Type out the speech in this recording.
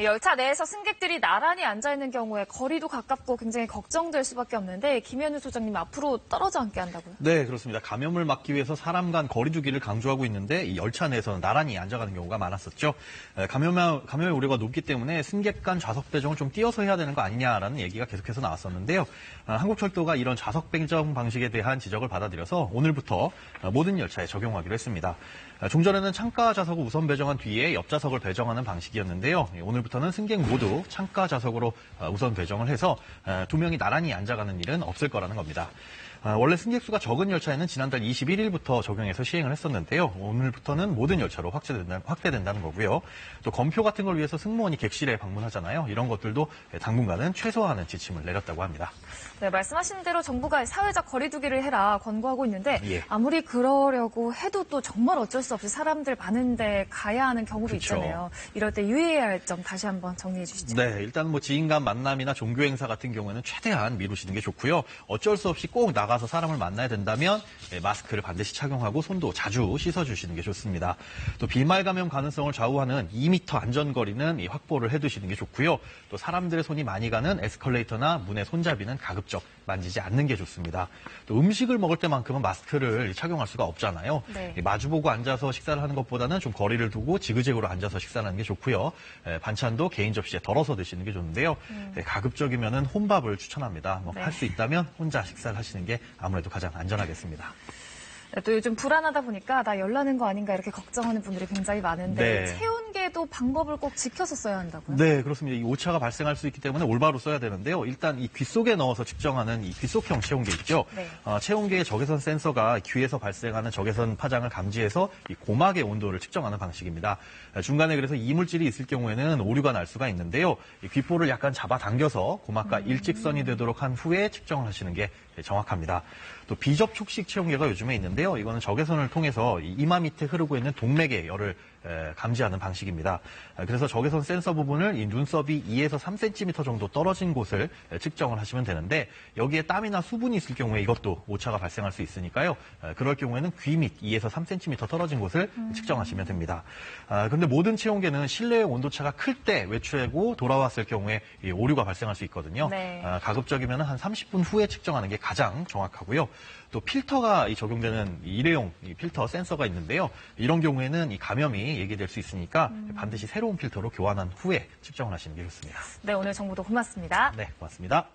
열차 내에서 승객들이 나란히 앉아있는 경우에 거리도 가깝고 굉장히 걱정될 수밖에 없는데 김현우 소장님 앞으로 떨어져 앉게 한다고요? 네, 그렇습니다. 감염을 막기 위해서 사람 간 거리 두기를 강조하고 있는데 이 열차 내에서는 나란히 앉아가는 경우가 많았었죠. 감염의 우려가 높기 때문에 승객 간 좌석 배정을 좀 띄어서 해야 되는 거 아니냐라는 얘기가 계속해서 나왔었는데요. 한국철도가 이런 좌석 배정 방식에 대한 지적을 받아들여서 오늘부터 모든 열차에 적용하기로 했습니다. 종전에는 창가 좌석을 우선 배정한 뒤에 옆 좌석을 배정하는 방식이었는데요. 오늘부터는 승객 모두 창가 좌석으로 우선 배정을 해서 두 명이 나란히 앉아가는 일은 없을 거라는 겁니다. 원래 승객 수가 적은 열차에는 지난달 21일부터 적용해서 시행을 했었는데요. 오늘부터는 모든 열차로 확대된다는 거고요. 또 검표 같은 걸 위해서 승무원이 객실에 방문하잖아요. 이런 것들도 당분간은 최소화하는 지침을 내렸다고 합니다. 네, 말씀하신 대로 정부가 사회적 거리 두기를 해라 권고하고 있는데 예. 아무리 그러려고 해도 또 정말 어쩔 수 없이 사람들 많은데 가야 하는 경우도 그렇죠. 있잖아요. 이럴 때 유의해야 할 점 다시 한번 정리해 주시죠. 네, 일단 뭐 지인 간 만남이나 종교 행사 같은 경우에는 최대한 미루시는 게 좋고요. 어쩔 수 없이 꼭 나가서 사람을 만나야 된다면 마스크를 반드시 착용하고 손도 자주 씻어주시는 게 좋습니다. 또 비말 감염 가능성을 좌우하는 2m 안전거리는 확보를 해두시는 게 좋고요. 또 사람들의 손이 많이 가는 에스컬레이터나 문의 손잡이는 가급적 만지지 않는 게 좋습니다. 또 음식을 먹을 때만큼은 마스크를 착용할 수가 없잖아요. 네. 마주보고 앉아서 식사를 하는 것보다는 좀 거리를 두고 지그재그로 앉아서 식사를 하는 게 좋고요. 반찬도 개인 접시에 덜어서 드시는 게 좋은데요. 가급적이면 혼밥을 추천합니다. 네. 할 수 있다면 혼자 식사를 하시는 게 아무래도 가장 안전하겠습니다. 네, 또 요즘 불안하다 보니까 나 열나는 거 아닌가 이렇게 걱정하는 분들이 굉장히 많은데 네. 체온계도 방법을 꼭 지켜서 써야 한다고요? 네, 그렇습니다. 이 오차가 발생할 수 있기 때문에 올바로 써야 되는데요. 일단 이 귀 속에 넣어서 측정하는 이 귀속형 체온계 있죠. 네. 체온계의 적외선 센서가 귀에서 발생하는 적외선 파장을 감지해서 이 고막의 온도를 측정하는 방식입니다. 중간에 그래서 이물질이 있을 경우에는 오류가 날 수가 있는데요. 이 귀포를 약간 잡아당겨서 고막과 일직선이 되도록 한 후에 측정을 하시는 게 정확합니다. 또 비접촉식 체온계가 요즘에 있는데요. 이거는 적외선을 통해서 이마 밑에 흐르고 있는 동맥의 열을 감지하는 방식입니다. 그래서 적외선 센서 부분을 이 눈썹이 2에서 3cm 정도 떨어진 곳을 측정을 하시면 되는데 여기에 땀이나 수분이 있을 경우에 이것도 오차가 발생할 수 있으니까요. 그럴 경우에는 귀 밑 2에서 3cm 떨어진 곳을 측정하시면 됩니다. 그런데 모든 체온계는 실내의 온도차가 클 때 외출하고 돌아왔을 경우에 이 오류가 발생할 수 있거든요. 네. 가급적이면 한 30분 후에 측정하는 게 가장 정확하고요. 또 필터가 적용되는 일회용 필터 센서가 있는데요. 이런 경우에는 이 감염이 예기될 수 있으니까 반드시 새로운 필터로 교환한 후에 측정을 하시는 게 좋습니다. 네, 오늘 정보도 고맙습니다. 네, 고맙습니다.